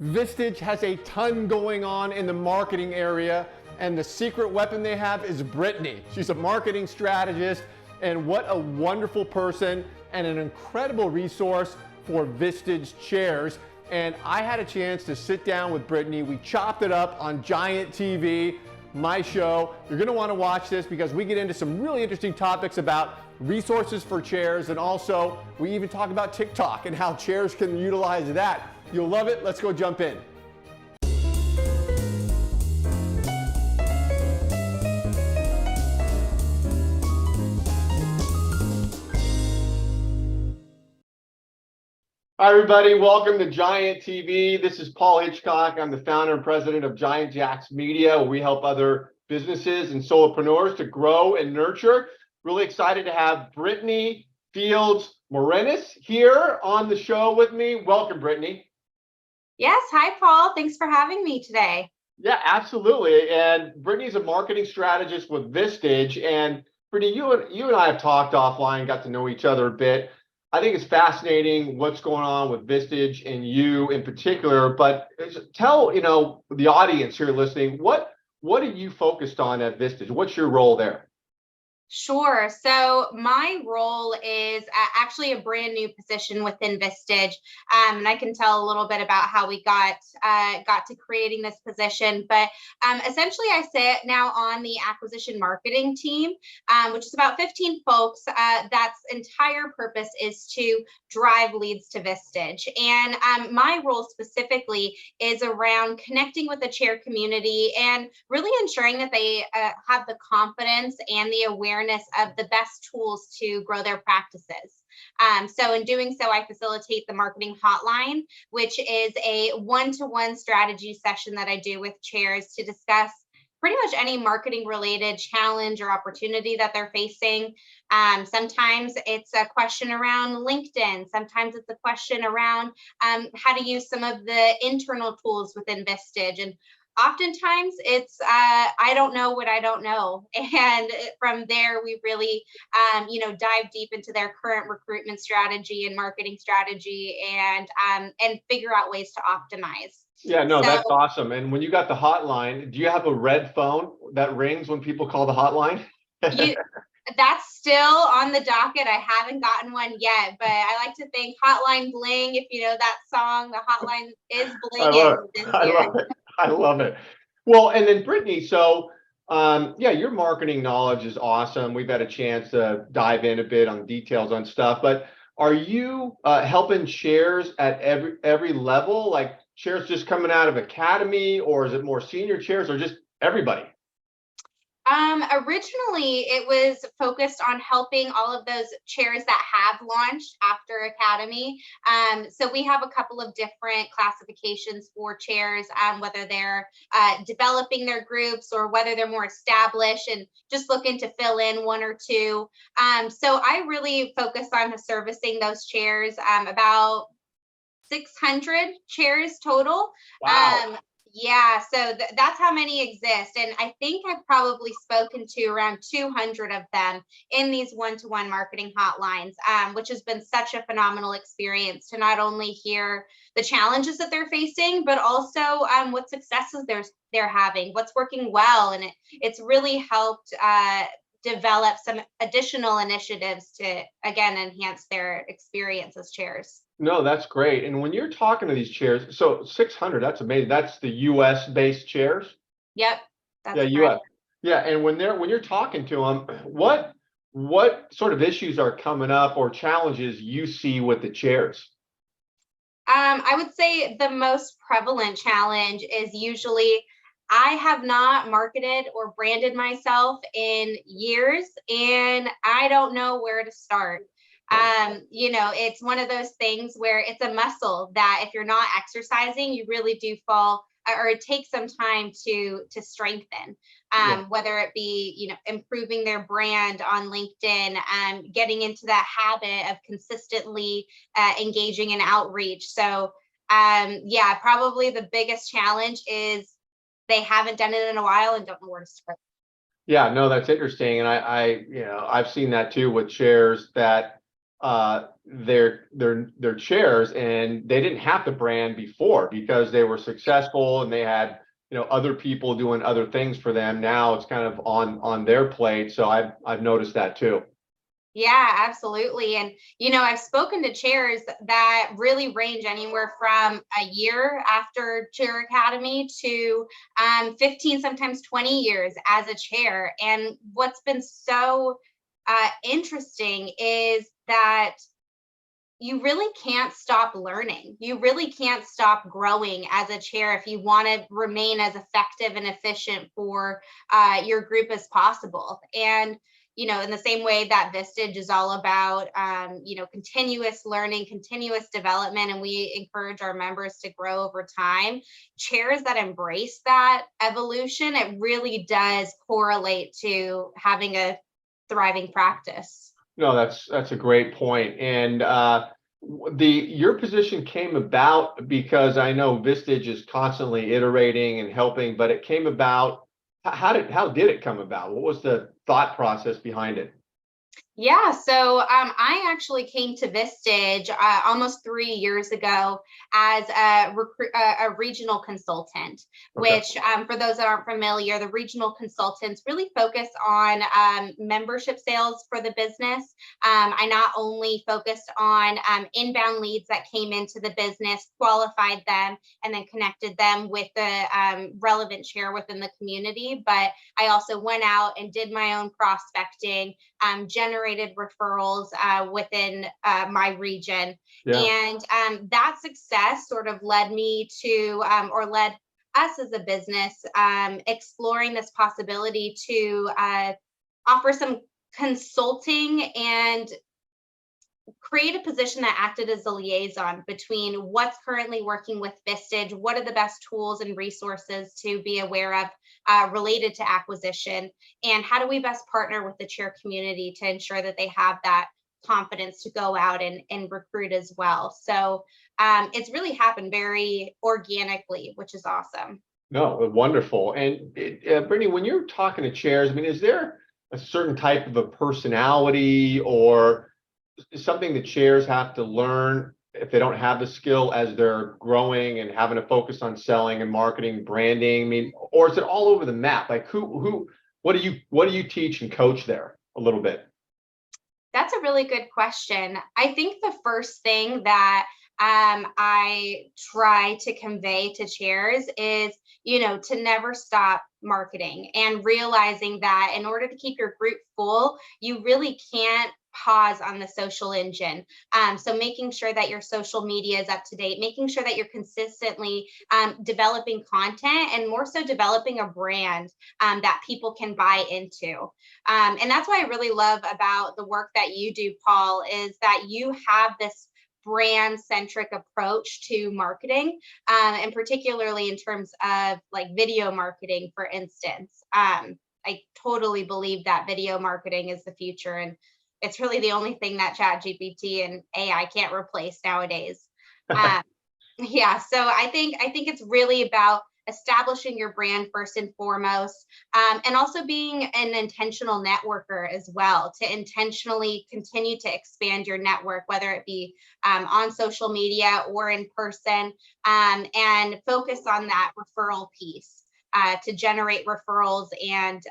Vistage has a ton going on in the marketing area, and the secret weapon they have is Brittany. She's a marketing strategist, and what a wonderful person and an incredible resource for Vistage chairs. And I had a chance to sit down with Brittany. We chopped it up on Giant TV, my show. You're gonna wanna watch this because we get into some really interesting topics about resources for chairs, and also we even talk about TikTok and how chairs can utilize that. You'll love it. Let's go jump in. Hi, everybody. Welcome to Giant TV. This is Paul Hitchcock. I'm the founder and president of Giant Jacks Media, where we help other businesses and solopreneurs to grow and nurture. Really excited to have Brittany Fields Morines here on the show with me. Welcome, Brittany. Yes. Hi, Paul. Thanks for having me today. Yeah, absolutely. And Brittany's a marketing strategist with Vistage. And Brittany, you and I have talked offline, got to know each other a bit. I think it's fascinating what's going on with Vistage and you in particular. But tell the audience here listening, what are you focused on at Vistage? What's your role there? Sure. So my role is actually a brand new position within Vistage, and I can tell a little bit about how we got to creating this position. But essentially, I sit now on the acquisition marketing team, which is about 15 folks. That's entire purpose is to drive leads to Vistage, and my role specifically is around connecting with the chair community and really ensuring that they have the confidence and the awareness of the best tools to grow their practices. So in doing so, I facilitate the marketing hotline, which is a one-to-one strategy session that I do with chairs to discuss pretty much any marketing related challenge or opportunity that they're facing. Sometimes it's a question around LinkedIn. Sometimes it's a question around how to use some of the internal tools within Vistage. And oftentimes it's I don't know what I don't know, and from there we really dive deep into their current recruitment strategy and marketing strategy, and figure out ways to optimize. Yeah, no, So that's awesome. And when you got the hotline, do you have a red phone that rings when people call the hotline? you that's still on the docket. I haven't gotten one yet, but I like to think hotline bling, if you know that song, the hotline is I love blinging it. this I year. love it. I love it. Well, and then Brittany, so yeah, your marketing knowledge is awesome. We've had a chance to dive in a bit on details on stuff, but are you helping chairs at every level? Like chairs just coming out of academy, or is it more senior chairs, or just everybody? Originally, it was focused on helping all of those chairs that have launched after Academy. So we have a couple of different classifications for chairs, whether they're developing their groups or whether they're more established and just looking to fill in one or two. So I really focus on servicing those chairs, about 600 chairs total. Wow. Yeah, so that's how many exist. And I think I've probably spoken to around 200 of them in these one-to-one marketing hotlines, which has been such a phenomenal experience to not only hear the challenges that they're facing, but also what successes they're having, what's working well. And it's really helped develop some additional initiatives to, again, enhance their experience as chairs. No, that's great. And when you're talking to these chairs, so 600, that's amazing. That's the US based chairs. Yep, Yeah, that's correct. US. Yeah, and when you're talking to them, what sort of issues are coming up or challenges you see with the chairs? I would say the most prevalent challenge is usually I have not marketed or branded myself in years, and I don't know where to start. It's one of those things where it's a muscle that if you're not exercising, you really do fall, or it takes some time to strengthen. Yeah. Whether it be improving their brand on LinkedIn, getting into that habit of consistently engaging in outreach. So yeah, probably the biggest challenge is they haven't done it in a while and don't know where to start. Yeah, no, that's interesting. And I've seen that too with chairs that their chairs, and they didn't have the brand before because they were successful and they had other people doing other things for them. Now it's kind of on their plate. So I've noticed that too. Yeah, absolutely. And, I've spoken to chairs that really range anywhere from a year after Chair Academy to 15, sometimes 20 years as a chair. And what's been so interesting is that you really can't stop learning. You really can't stop growing as a chair if you want to remain as effective and efficient for your group as possible. And in the same way that Vistage is all about, continuous learning, continuous development, and we encourage our members to grow over time. Chairs that embrace that evolution, it really does correlate to having a thriving practice. No, that's a great point. And your position came about because I know Vistage is constantly iterating and helping, but it came about. How did it come about? What was the thought process behind it? Yeah, so I actually came to Vistage almost 3 years ago as a regional consultant, Okay. which for those that aren't familiar, the regional consultants really focus on membership sales for the business. I not only focused on inbound leads that came into the business, qualified them, and then connected them with the relevant chair within the community, but I also went out and did my own prospecting, generated referrals within my region. Yeah. And that success sort of led me to, or led us as a business, exploring this possibility to offer some consulting and create a position that acted as a liaison between what's currently working with Vistage, what are the best tools and resources to be aware of related to acquisition, and how do we best partner with the chair community to ensure that they have that confidence to go out and recruit as well. So it's really happened very organically, which is awesome. No, wonderful. And Brittany, when you're talking to chairs, I mean, is there a certain type of a personality or something that chairs have to learn if they don't have the skill as they're growing and having to focus on selling and marketing, branding? I mean, or is it all over the map? Like what do you teach and coach there a little bit? That's a really good question. I think the first thing that I try to convey to chairs is, to never stop marketing and realizing that in order to keep your group full, you really can't pause on the social engine. So making sure that your social media is up to date, making sure that you're consistently developing content, and more so developing a brand that people can buy into. And that's what I really love about the work that you do, Paul, is that you have this brand centric approach to marketing, and particularly in terms of like video marketing, for instance. I totally believe that video marketing is the future, and it's really the only thing that Chat GPT and AI can't replace nowadays. Um, yeah, so I think it's really about establishing your brand first and foremost, and also being an intentional networker as well, to intentionally continue to expand your network, whether it be on social media or in person, and focus on that referral piece to generate referrals and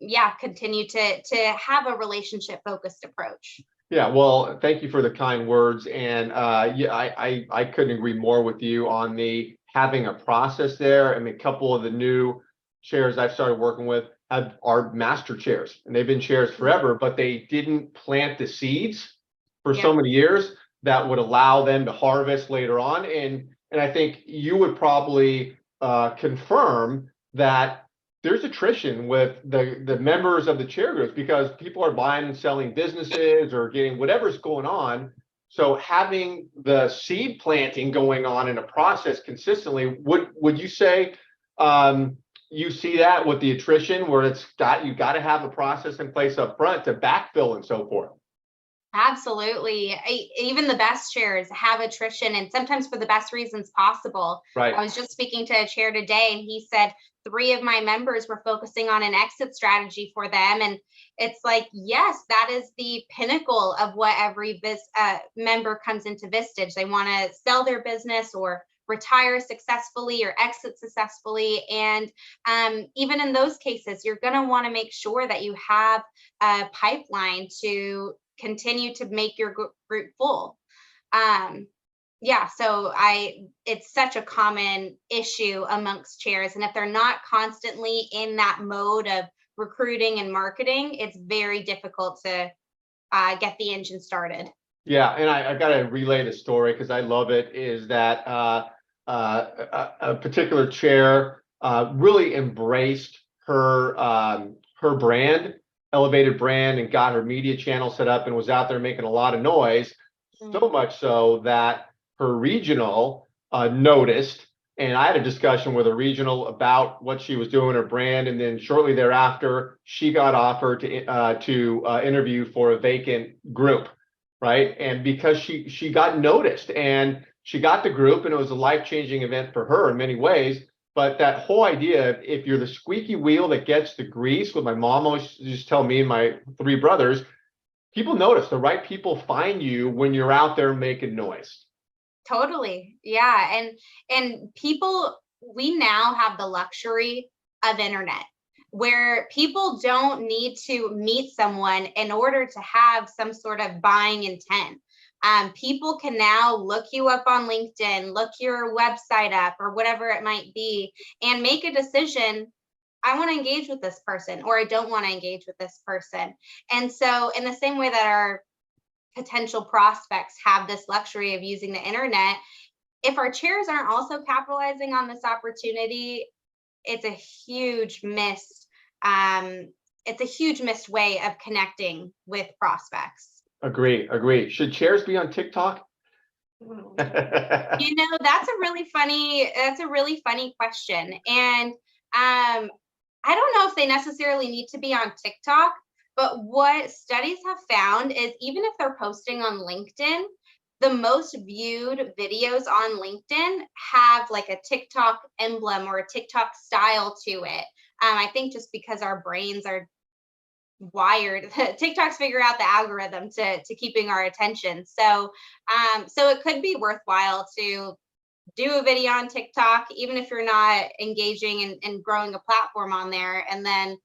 yeah, continue to have a relationship focused approach. Yeah, well, thank you for the kind words. And yeah, I couldn't agree more with you on the having a process there. I mean, a couple of the new chairs I've started working with are master chairs, and they've been chairs forever, but they didn't plant the seeds for so Yeah. many years that would allow them to harvest later on. And I think you would probably confirm that there's attrition with the members of the chair groups because people are buying and selling businesses or getting whatever's going on. So having the seed planting going on in a process consistently, would you say you see that with the attrition where you got to have a process in place up front to backfill and so forth? Absolutely. Even the best chairs have attrition, and sometimes for the best reasons possible. Right. I was just speaking to a chair today, and he said 3 of my members were focusing on an exit strategy for them. And it's like, yes, that is the pinnacle of what every member comes into Vistage. They want to sell their business or retire successfully or exit successfully. And even in those cases, you're going to want to make sure that you have a pipeline to continue to make your group full. Yeah, so it's such a common issue amongst chairs. And if they're not constantly in that mode of recruiting and marketing, it's very difficult to get the engine started. Yeah, and I got to relay the story because I love it, is that a particular chair really embraced her her brand, elevated brand, and got her media channel set up and was out there making a lot of noise, so much so that her regional noticed, and I had a discussion with a regional about what she was doing, her brand, and then shortly thereafter, she got offered to interview for a vacant group, right? And because she got noticed and she got the group, and it was a life-changing event for her in many ways. But that whole idea, if you're the squeaky wheel that gets the grease, what my mom always used to tell me and my 3 brothers, people notice. The right people find you when you're out there making noise. Totally. Yeah. And people, we now have the luxury of internet where people don't need to meet someone in order to have some sort of buying intent. People can now look you up on LinkedIn, look your website up or whatever it might be, and make a decision. I want to engage with this person, or I don't want to engage with this person. And so in the same way that our potential prospects have this luxury of using the internet, if our chairs aren't also capitalizing on this opportunity, it's a huge missed way of connecting with prospects. Agree. Should chairs be on TikTok? That's a really funny question. And I don't know if they necessarily need to be on TikTok, but what studies have found is even if they're posting on LinkedIn, the most viewed videos on LinkedIn have like a TikTok emblem or a TikTok style to it. I think just because our brains are wired, TikToks figure out the algorithm to keeping our attention. So it could be worthwhile to do a video on TikTok, even if you're not engaging and growing a platform on there, and then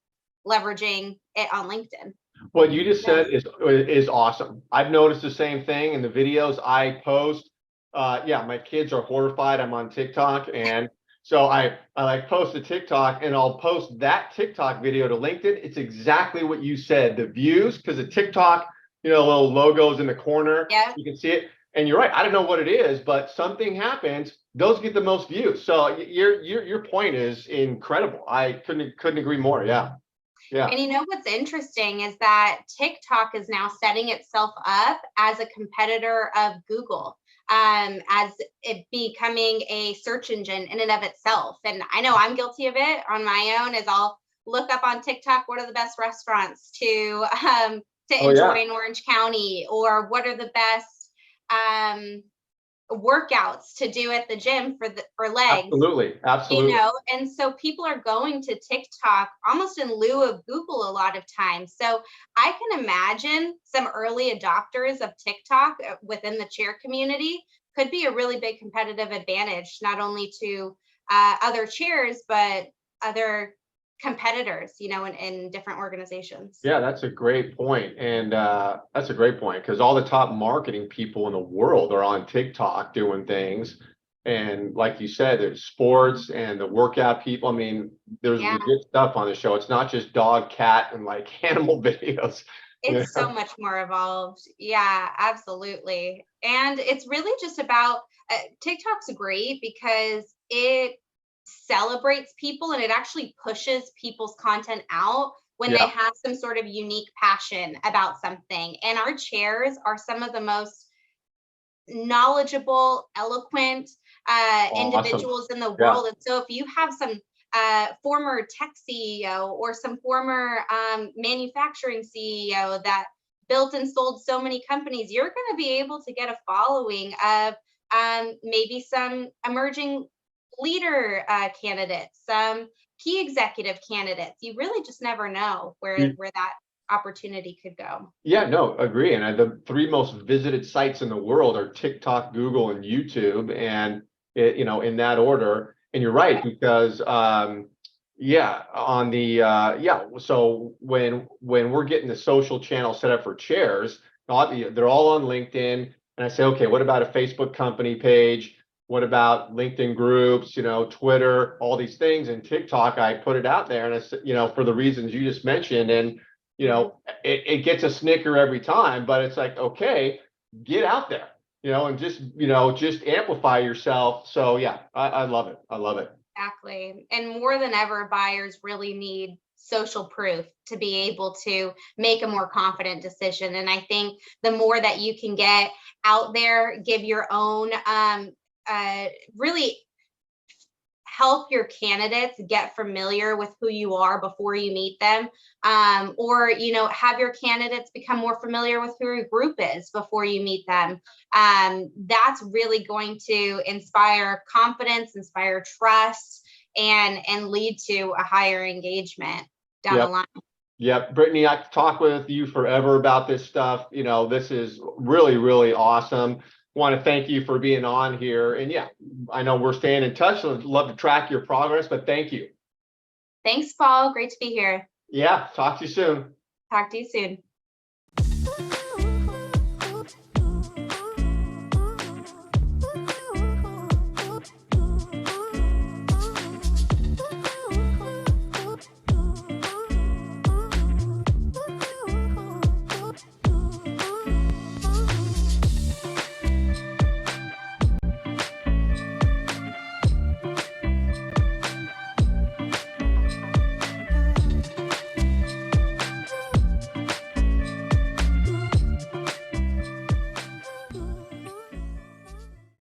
leveraging it on LinkedIn. What you just said is awesome. I've noticed the same thing in the videos I post. Yeah, my kids are horrified I'm on TikTok, and so I like post a TikTok, and I'll post that TikTok video to LinkedIn. It's exactly what you said. The views, because the TikTok, little logos in the corner, you can see it. And you're right. I don't know what it is, but something happens. Those get the most views. So your point is incredible. I couldn't agree more. Yeah. Yeah. And what's interesting is that TikTok is now setting itself up as a competitor of Google, as it becoming a search engine in and of itself. And I know I'm guilty of it on my own, as I'll look up on TikTok, what are the best restaurants to enjoy in Orange County, or what are the best workouts to do at the gym for legs. Absolutely. And so people are going to TikTok almost in lieu of Google a lot of times. So I can imagine some early adopters of TikTok within the chair community could be a really big competitive advantage, not only to other chairs, but other competitors, in different organizations. Yeah, that's a great point. And that's a great point, because all the top marketing people in the world are on TikTok doing things. And like you said, there's sports and the workout people. I mean, there's legit stuff on the show. It's not just dog, cat, and like animal videos. It's so much more evolved. Yeah, absolutely. And it's really just about TikTok's great because it celebrates people and it actually pushes people's content out when they have some sort of unique passion about something. And our chairs are some of the most knowledgeable, eloquent individuals in the world. And so if you have some former tech CEO or some former manufacturing CEO that built and sold so many companies, you're going to be able to get a following of maybe some emerging leader candidates, some key executive candidates. You really just never know where that opportunity could go. Yeah, no, agree. And the three most visited sites in the world are TikTok, Google, and YouTube, and in that order. And you're right, because yeah, on the so when we're getting the social channel set up for chairs, they're all on LinkedIn, and I say, okay, what about a Facebook company page? What about LinkedIn groups, Twitter, all these things, and TikTok? I put it out there, and I said, for the reasons you just mentioned, and it gets a snicker every time, but it's like, okay, get out there, and just amplify yourself. So yeah, I love it. I love it. Exactly. And more than ever, buyers really need social proof to be able to make a more confident decision. And I think the more that you can get out there, give your own, really help your candidates get familiar with who you are before you meet them, or have your candidates become more familiar with who your group is before you meet them. That's really going to inspire confidence, inspire trust, and lead to a higher engagement down the line. Yep, Brittany, I could talk with you forever about this stuff. This is really, really awesome. Want to thank you for being on here. And yeah, I know we're staying in touch. So I'd love to track your progress, but thank you. Thanks, Paul. Great to be here. Yeah, talk to you soon. Talk to you soon.